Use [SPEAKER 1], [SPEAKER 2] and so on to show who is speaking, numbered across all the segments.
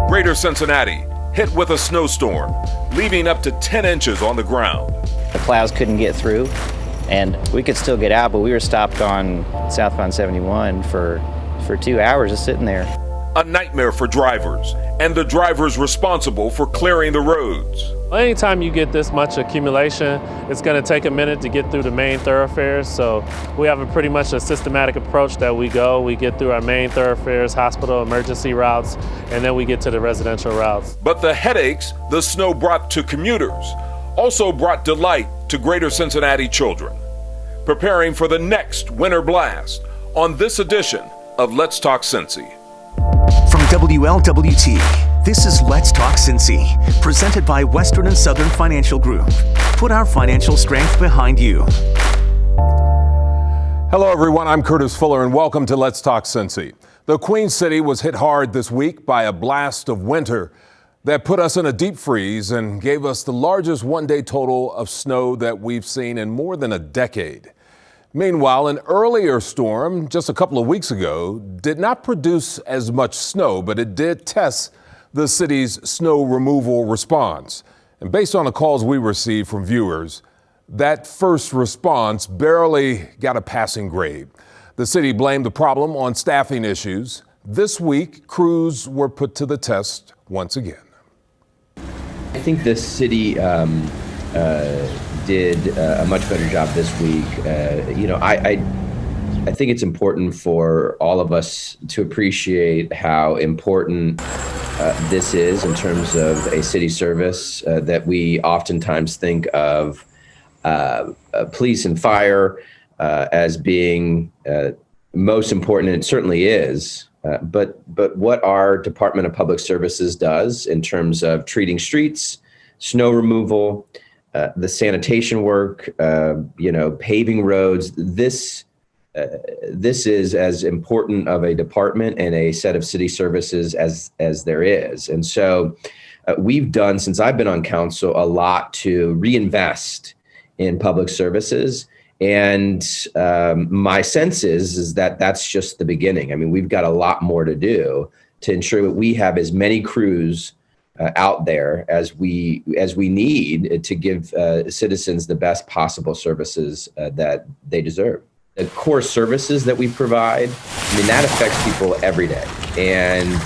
[SPEAKER 1] Greater Cincinnati hit with a snowstorm, leaving up to 10 inches on the ground.
[SPEAKER 2] The plows couldn't get through, and we could still get out, but we were stopped on southbound 71 for 2 hours just sitting there.
[SPEAKER 1] A nightmare for drivers and the drivers responsible for clearing the roads.
[SPEAKER 3] Anytime you get this much accumulation, it's going to take a minute to get through the main thoroughfares. So we have pretty much a systematic approach that we go. We get through our main thoroughfares, hospital, emergency routes, and then we get to the residential routes.
[SPEAKER 1] But the headaches the snow brought to commuters also brought delight to Greater Cincinnati children, preparing for the next winter blast on this edition of Let's Talk Cincy.
[SPEAKER 4] From WLWT, this is Let's Talk Cincy, presented by Western and Southern Financial Group. Put our financial strength behind you.
[SPEAKER 1] Hello everyone, I'm Curtis Fuller and welcome to Let's Talk Cincy. The Queen City was hit hard this week by a blast of winter that put us in a deep freeze and gave us the largest one-day total of snow that we've seen in more than a decade. Meanwhile, an earlier storm just a couple of weeks ago did not produce as much snow, but it did test the city's snow removal response. And based on the calls we received from viewers, that first response barely got a passing grade. The city blamed the problem on staffing issues. This week, crews were put to the test once again.
[SPEAKER 5] I think the city did a much better job this week. I think it's important for all of us to appreciate how important this is in terms of a city service that we oftentimes think of police and fire as being most important, and it certainly is. But what our Department of Public Services does in terms of treating streets, snow removal, the sanitation work, paving roads, this is as important of a department and a set of city services as there is. And so we've done, since I've been on council, a lot to reinvest in public services. And my sense is that that's just the beginning. I mean, we've got a lot more to do to ensure that we have as many crews out there as we need to give citizens the best possible services that they deserve. The core services that we provide, I mean, that affects people every day. And,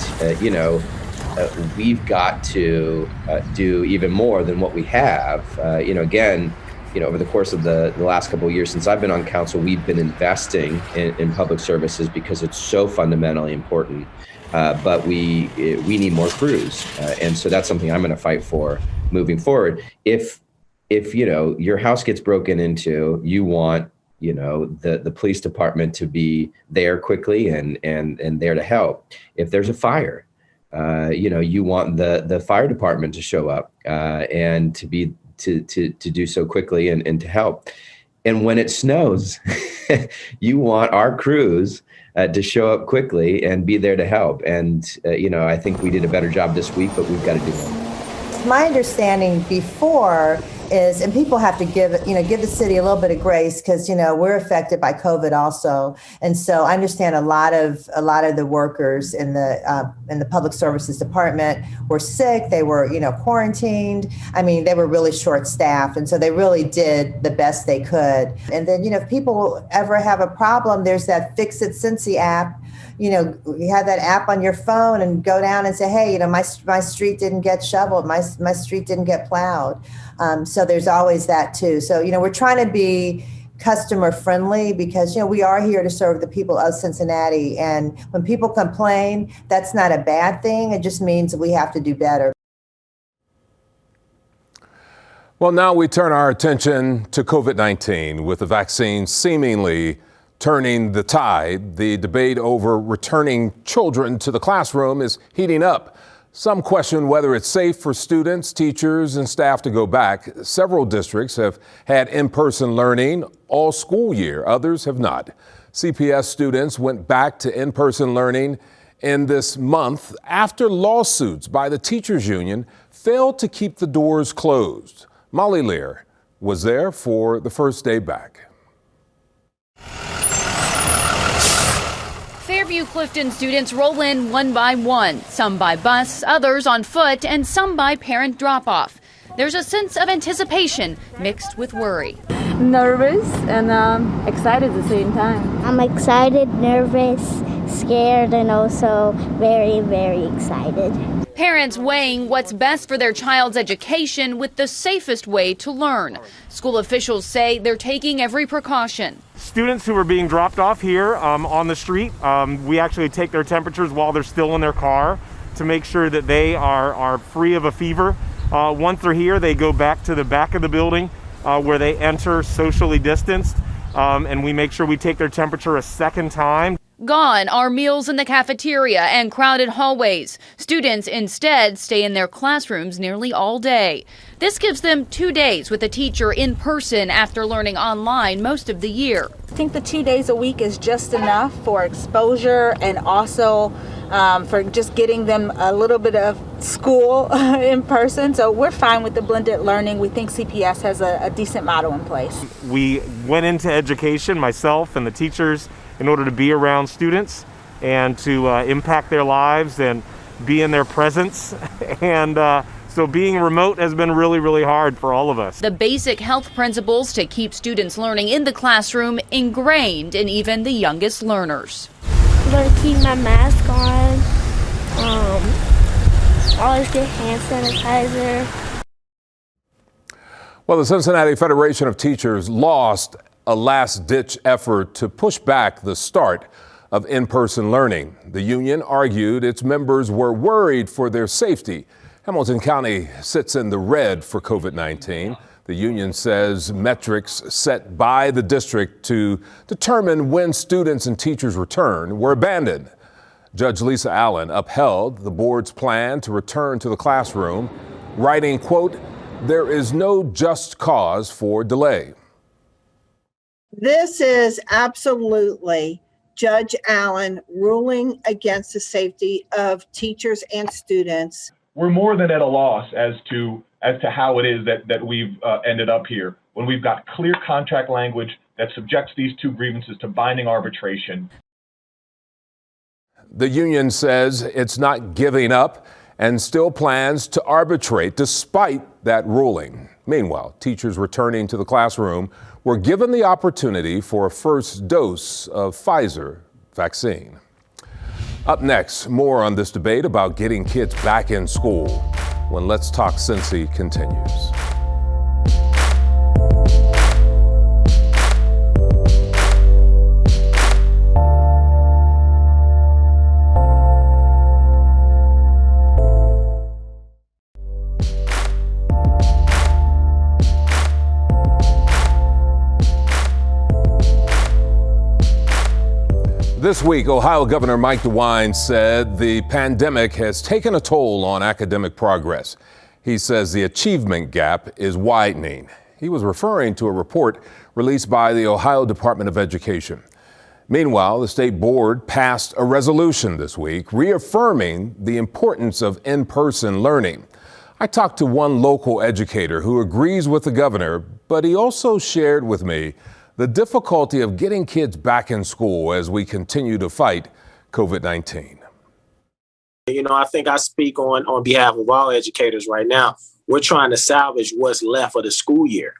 [SPEAKER 5] we've got to do even more than what we have. Over the course of the last couple of years since I've been on council, we've been investing in public services because it's so fundamentally important. But we need more crews, and so that's something I'm going to fight for moving forward. If your house gets broken into, you want the police department to be there quickly and there to help. If there's a fire, you want the fire department to show up and to be to do so quickly and to help. And when it snows, you want our crews to show up quickly and be there to help. And, I think we did a better job this week, but we've got to do more.
[SPEAKER 6] My understanding before is, and people have to give the city a little bit of grace because, we're affected by COVID also. And so I understand a lot of the workers in the public services department were sick. They were, quarantined. I mean, they were really short staffed. And so they really did the best they could. And then, if people ever have a problem, there's that Fix It Cincy app. You have that app on your phone and go down and say, hey, my street didn't get shoveled. My street didn't get plowed. So there's always that too. So, we're trying to be customer friendly because, we are here to serve the people of Cincinnati. And when people complain, that's not a bad thing. It just means that we have to do better.
[SPEAKER 1] Well, now we turn our attention to COVID-19 with the vaccine seemingly turning the tide. The debate over returning children to the classroom is heating up. Some question whether it's safe for students, teachers, and staff to go back. Several districts have had in-person learning all school year. Others have not. CPS students went back to in-person learning in this month after lawsuits by the teachers union failed to keep the doors closed. Molly Lear was there for the first day back.
[SPEAKER 7] Fairview Clifton students roll in one by one, some by bus, others on foot, and some by parent drop-off. There's a sense of anticipation mixed with worry.
[SPEAKER 8] Nervous and excited at the same time.
[SPEAKER 9] I'm excited, nervous, scared, and also very, very excited.
[SPEAKER 7] Parents weighing what's best for their child's education with the safest way to learn. School officials say they're taking every precaution.
[SPEAKER 10] Students who are being dropped off here on the street, we actually take their temperatures while they're still in their car to make sure that they are free of a fever. Once they're here, they go back to the back of the building where they enter socially distanced, and we make sure we take their temperature a second time.
[SPEAKER 7] Gone are meals in the cafeteria and crowded hallways. Students instead stay in their classrooms nearly all day. This gives them 2 days with a teacher in person after learning online most of the year.
[SPEAKER 8] I think the 2 days a week is just enough for exposure and also for just getting them a little bit of school in person. So we're fine with the blended learning. We think CPS has a decent model in place.
[SPEAKER 10] We went into education, myself and the teachers, in order to be around students and to impact their lives and be in their presence. And so being remote has been really, really hard for all of us.
[SPEAKER 7] The basic health principles to keep students learning in the classroom ingrained in even the youngest learners.
[SPEAKER 9] I'm going to keep my mask on, always get hand sanitizer.
[SPEAKER 1] Well, the Cincinnati Federation of Teachers lost a last-ditch effort to push back the start of in-person learning. The union argued its members were worried for their safety. Hamilton County sits in the red for COVID-19. The union says metrics set by the district to determine when students and teachers return were abandoned. Judge Lisa Allen upheld the board's plan to return to the classroom, writing, quote, "There is no just cause for delay."
[SPEAKER 11] This is absolutely Judge Allen ruling against the safety of teachers and students.
[SPEAKER 12] We're more than at a loss as to how it is that we've ended up here when we've got clear contract language that subjects these two grievances to binding arbitration.
[SPEAKER 1] The union says it's not giving up and still plans to arbitrate despite that ruling. Meanwhile, teachers returning to the classroom were given the opportunity for a first dose of Pfizer vaccine. Up next, more on this debate about getting kids back in school when Let's Talk Cincy continues. This week, Ohio Governor Mike DeWine said the pandemic has taken a toll on academic progress. He says the achievement gap is widening. He was referring to a report released by the Ohio Department of Education. Meanwhile, the state board passed a resolution this week reaffirming the importance of in-person learning. I talked to one local educator who agrees with the governor, but he also shared with me the difficulty of getting kids back in school as we continue to fight COVID-19.
[SPEAKER 13] You know, I think I speak on behalf of all educators right now. We're trying to salvage what's left of the school year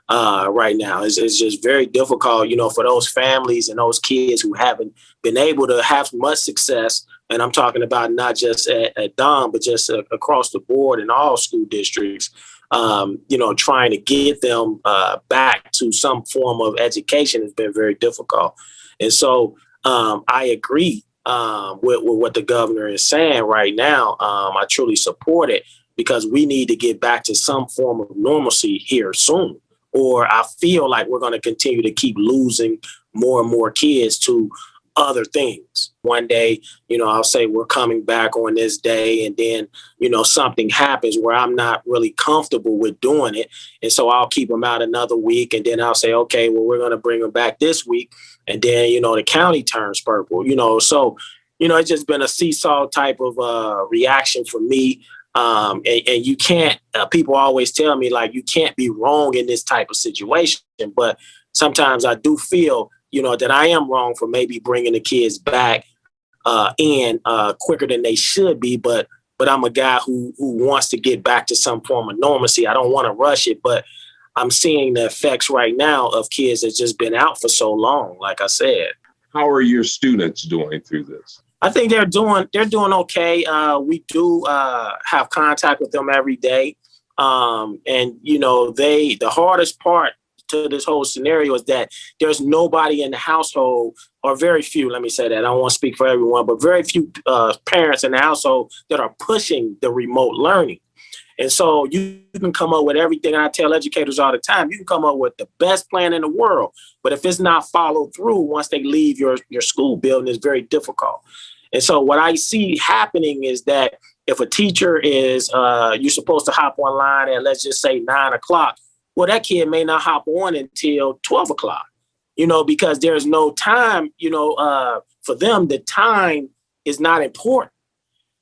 [SPEAKER 13] right now. It's just very difficult, you know, for those families and those kids who haven't been able to have much success. And I'm talking about not just at Don, but just across the board in all school districts. You know, trying to get them back to some form of education has been very difficult. And so I agree with what the governor is saying right now. I truly support it because we need to get back to some form of normalcy here soon. Or I feel like we're going to continue to keep losing more and more kids to other things. One day, you know, I'll say we're coming back on this day, and then, you know, something happens where I'm not really comfortable with doing it. And so I'll keep them out another week, and then I'll say, okay, well, we're going to bring them back this week. And then, you know, the county turns purple, you know, so, you know, it's just been a seesaw type of reaction for me. And you can't, people always tell me, like, you can't be wrong in this type of situation. But sometimes I do feel, you know, that I am wrong for maybe bringing the kids back in quicker than they should be. But I'm a guy who wants to get back to some form of normalcy. I don't want to rush it, but I'm seeing the effects right now of kids that's just been out for so long, like I said.
[SPEAKER 14] How are your students doing through this?
[SPEAKER 13] I think they're doing okay. We do have contact with them every day. And you know, the hardest part to this whole scenario is that there's nobody in the household, or very few, let me say that, I don't want to speak for everyone, but very few parents in the household that are pushing the remote learning. And so you can come up with everything. I tell educators all the time, you can come up with the best plan in the world, but if it's not followed through once they leave your school building, it's very difficult. And so what I see happening is that if a teacher is, you're supposed to hop online at, let's just say 9 o'clock, well, that kid may not hop on until 12 o'clock, you know, because there's no time, you know, for them, the time is not important.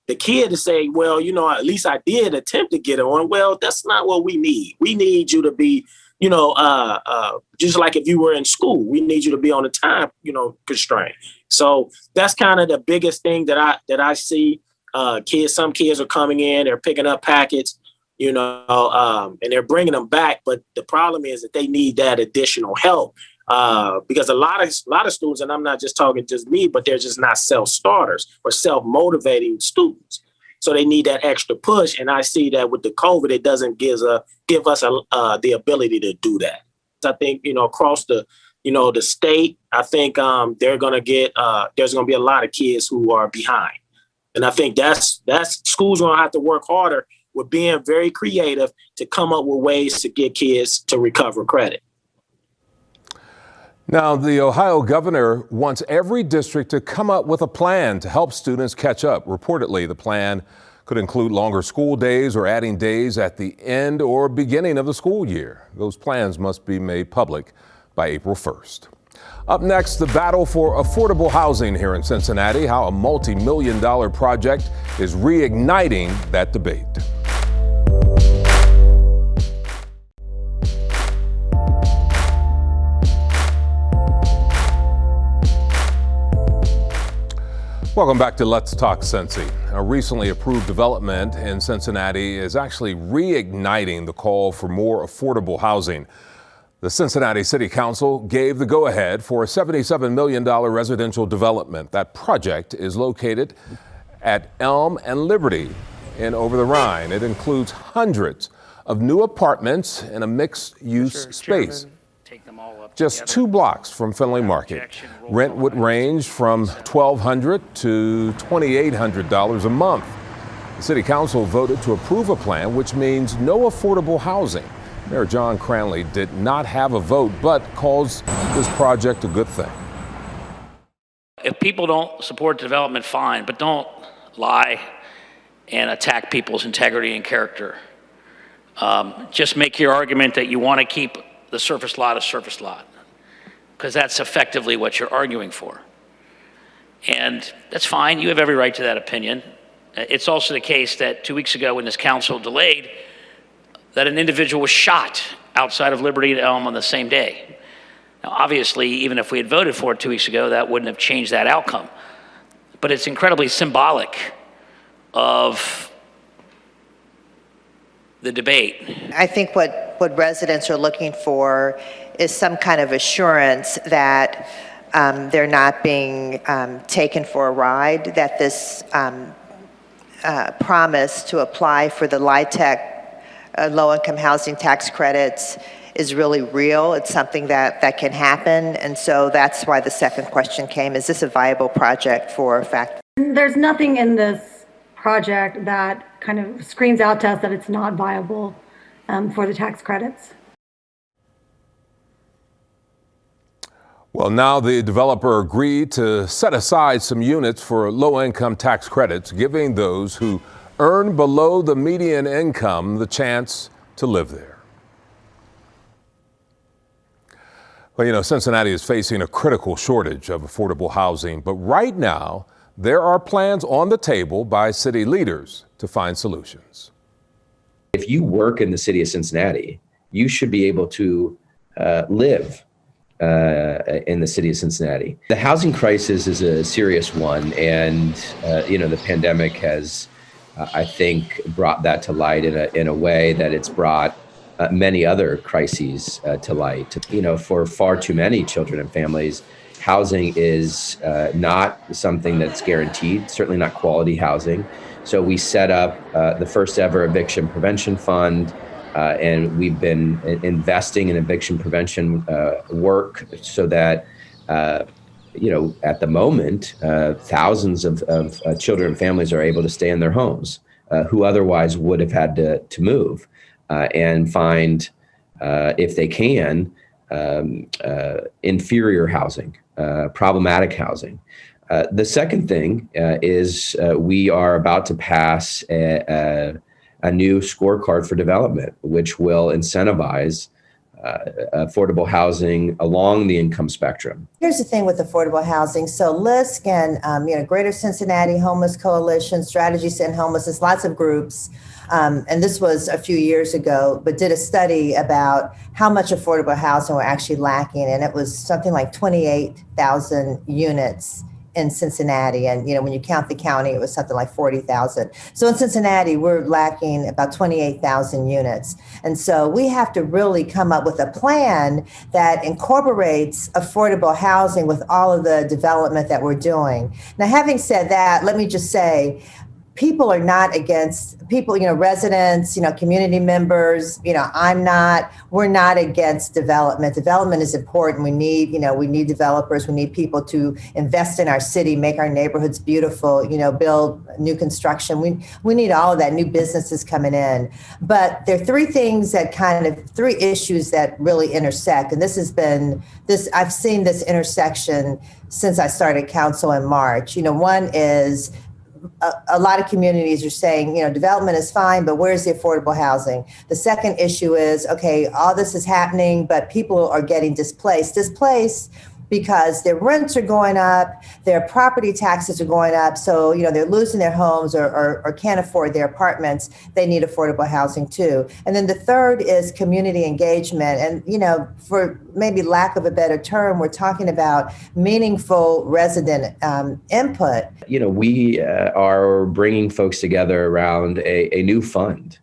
[SPEAKER 13] The kid to say, well, you know, at least I did attempt to get on. Well, that's not what we need. We need you to be, you know, just like if you were in school, we need you to be on a time, you know, constraint. So that's kind of the biggest thing that I see. Some kids are coming in, they're picking up packets, you know, and they're bringing them back. But the problem is that they need that additional help because a lot of students, and I'm not just talking just me, but they're just not self-starters or self-motivating students. So they need that extra push. And I see that with the COVID, it doesn't give us the ability to do that. So I think, you know, across the state, I think there's going to be a lot of kids who are behind. And I think that's schools going to have to work harder with being very creative to come up with ways to get kids to recover credit.
[SPEAKER 1] Now, the Ohio governor wants every district to come up with a plan to help students catch up. Reportedly, the plan could include longer school days or adding days at the end or beginning of the school year. Those plans must be made public by April 1st. Up next, the battle for affordable housing here in Cincinnati, how a multi-million-dollar project is reigniting that debate. Welcome back to Let's Talk Cincy. A recently approved development in Cincinnati is actually reigniting the call for more affordable housing. The Cincinnati City Council gave the go-ahead for a $77 million residential development. That project is located at Elm and Liberty in Over the Rhine. It includes hundreds of new apartments in a mixed-use space. Just 2 blocks from Findlay Market. Rent would range from $1,200 to $2,800 a month. The City Council voted to approve a plan which means no affordable housing. Mayor John Cranley did not have a vote, but calls this project a good thing.
[SPEAKER 15] If people don't support development, fine, but don't lie and attack people's integrity and character. Just make your argument that you want to keep the surface lot a surface lot, because that's effectively what you're arguing for. And that's fine, you have every right to that opinion. It's also the case that 2 weeks ago when this council delayed, that an individual was shot outside of Liberty and Elm on the same day. Now, obviously, even if we had voted for it 2 weeks ago, that wouldn't have changed that outcome. But it's incredibly symbolic of the debate.
[SPEAKER 6] I think what residents are looking for is some kind of assurance that they're not being taken for a ride, that this promise to apply for the LIHTC low-income housing tax credits is really real. It's something that can happen. And so that's why the second question came, is this a viable project for a fact?
[SPEAKER 16] There's nothing in this project that kind of screams out to us that it's not viable for the tax credits.
[SPEAKER 1] Well, now the developer agreed to set aside some units for low-income tax credits, giving those who earn below the median income the chance to live there. Well, you know, Cincinnati is facing a critical shortage of affordable housing, but right now there are plans on the table by city leaders to find solutions.
[SPEAKER 5] If you work in the city of Cincinnati, you should be able to live in the city of Cincinnati. The housing crisis is a serious one, and the pandemic has, I think, brought that to light in a way that it's brought many other crises to light. For far too many children and families, housing is not something that's guaranteed, certainly not quality housing. So we set up the first ever eviction prevention fund, and we've been investing in eviction prevention work so that, at the moment, thousands of children and families are able to stay in their homes who otherwise would have had to move and find, if they can, inferior housing, problematic housing. The second thing is we are about to pass a new scorecard for development, which will incentivize affordable housing along the income spectrum.
[SPEAKER 6] Here's the thing with affordable housing. So LISC and Greater Cincinnati Homeless Coalition, Strategies to End Homelessness, lots of groups, and this was a few years ago, but did a study about how much affordable housing we're actually lacking, and it was something like 28,000 units in Cincinnati. And, when you count the county, it was something like 40,000. So in Cincinnati, we're lacking about 28,000 units. And so we have to really come up with a plan that incorporates affordable housing with all of the development that we're doing. Now, having said that, let me just say, people are not against people, residents, community members, we're not against development. Development is important. We need developers. We need people to invest in our city, make our neighborhoods beautiful, build new construction. We need all of that, new businesses coming in. But there are three issues that really intersect. And I've seen this intersection since I started council in March. One is, a lot of communities are saying, development is fine, but where's the affordable housing? The second issue is, okay, all this is happening, but people are getting displaced because their rents are going up, their property taxes are going up. So, they're losing their homes or can't afford their apartments. They need affordable housing too. And then the third is community engagement. And, for maybe lack of a better term, we're talking about meaningful resident input.
[SPEAKER 5] We are bringing folks together around a new fund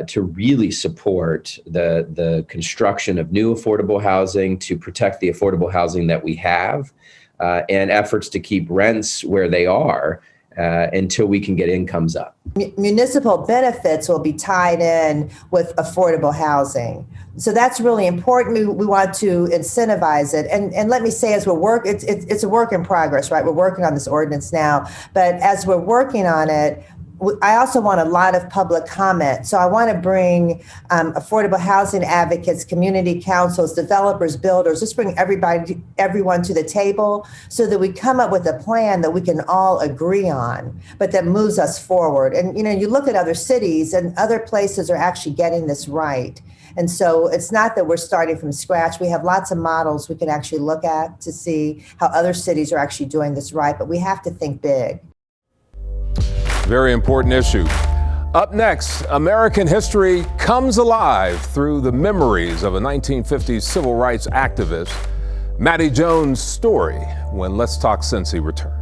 [SPEAKER 5] to really support the construction of new affordable housing, to protect the affordable housing that we have, and efforts to keep rents where they are until we can get incomes up.
[SPEAKER 6] Municipal benefits will be tied in with affordable housing. So that's really important. We want to incentivize it. And let me say, as it's a work in progress, right? We're working on this ordinance now, but as we're working on it, I also want a lot of public comment. So I want to bring affordable housing advocates, community councils, developers, builders, just bring everyone to the table so that we come up with a plan that we can all agree on, but that moves us forward. And, you look at other cities and other places are actually getting this right. And so it's not that we're starting from scratch. We have lots of models we can actually look at to see how other cities are actually doing this right, but we have to think big.
[SPEAKER 1] Very important issue. Up next, American history comes alive through the memories of a 1950s civil rights activist. Maddie Jones' story when Let's Talk Cincy returns.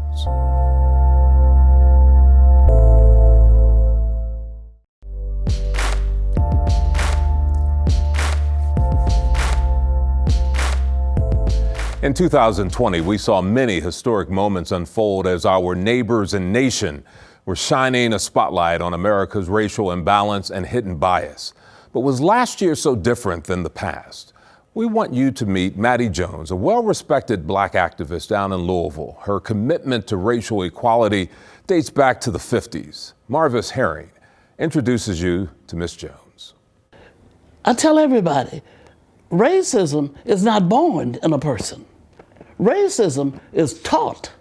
[SPEAKER 1] In 2020, we saw many historic moments unfold as our neighbors and nation were shining a spotlight on America's racial imbalance and hidden bias. But was last year so different than the past? We want you to meet Maddie Jones, a well-respected Black activist down in Louisville. Her commitment to racial equality dates back to the 50s. Marvis Herring introduces you to Miss Jones.
[SPEAKER 17] I tell everybody, racism is not born in a person. Racism is taught.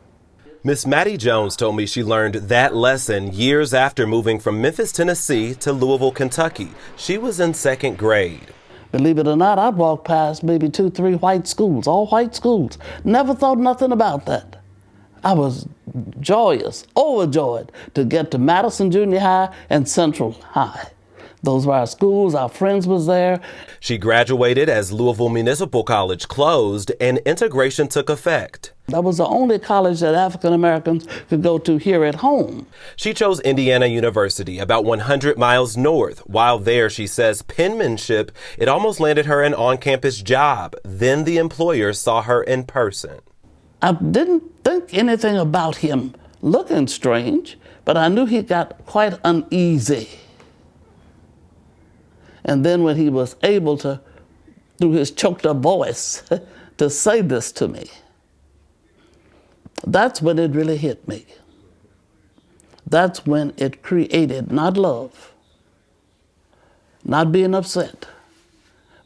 [SPEAKER 18] Miss Maddie Jones told me she learned that lesson years after moving from Memphis, Tennessee to Louisville, Kentucky. She was in second grade.
[SPEAKER 17] Believe it or not, I walked past maybe 2-3 white schools, all white schools. Never thought nothing about that. I was joyous, overjoyed to get to Madison Junior High and Central High. Those were our schools, our friends was there.
[SPEAKER 18] She graduated as Louisville Municipal College closed and integration took effect.
[SPEAKER 17] That was the only college that African Americans could go to here at home.
[SPEAKER 18] She chose Indiana University, about 100 miles north. While there, she says penmanship, it almost landed her an on-campus job. Then the employer saw her in person.
[SPEAKER 17] I didn't think anything about him looking strange, but I knew he got quite uneasy. And then when he was able to, through his choked up voice, to say this to me, that's when it really hit me. That's when it created not love, not being upset,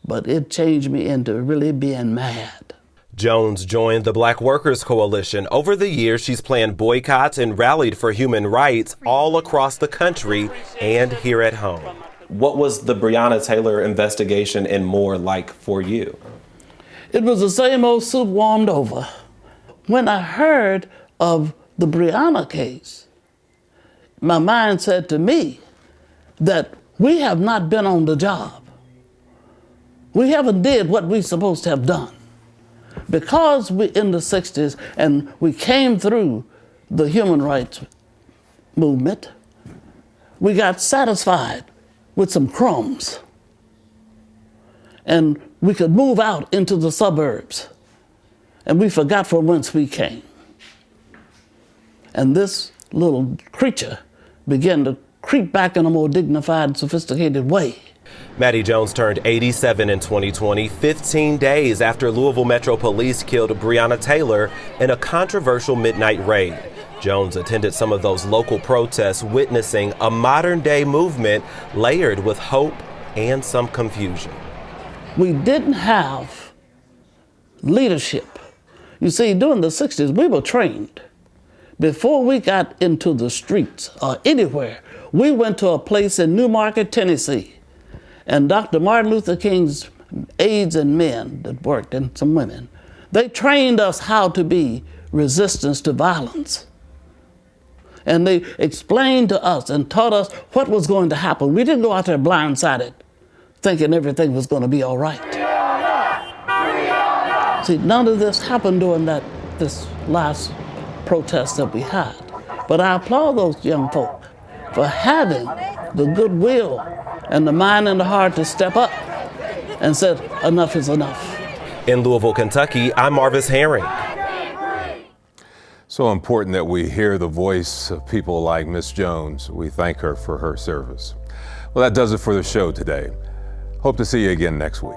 [SPEAKER 17] but it changed me into really being mad.
[SPEAKER 18] Jones joined the Black Workers Coalition. Over the years, she's planned boycotts and rallied for human rights all across the country and here at home.
[SPEAKER 19] What was the Breonna Taylor investigation and more like for you?
[SPEAKER 17] It was the same old soup warmed over. When I heard of the Breonna case, my mind said to me that we have not been on the job. We haven't did what we're supposed to have done. Because we're in the 60s and we came through the human rights movement, we got satisfied with some crumbs. And we could move out into the suburbs. And we forgot from whence we came. And this little creature began to creep back in a more dignified, sophisticated way.
[SPEAKER 18] Maddie Jones turned 87 in 2020, 15 days after Louisville Metro Police killed Breonna Taylor in a controversial midnight raid. Jones attended some of those local protests, witnessing a modern-day movement layered with hope and some confusion.
[SPEAKER 17] We didn't have leadership. You see, during the 60s, we were trained. Before we got into the streets or anywhere, we went to a place in Newmarket, Tennessee, and Dr. Martin Luther King's aides and men that worked, and some women, they trained us how to be resistance to violence. And they explained to us and taught us what was going to happen. We didn't go out there blindsided, thinking everything was going to be all right. See, none of this happened during this last protest that we had. But I applaud those young folk for having the goodwill and the mind and the heart to step up and said, enough is enough.
[SPEAKER 18] In Louisville, Kentucky, I'm Marvis Herring.
[SPEAKER 1] So important that we hear the voice of people like Miss Jones. We thank her for her service. Well, that does it for the show today. Hope to see you again next week.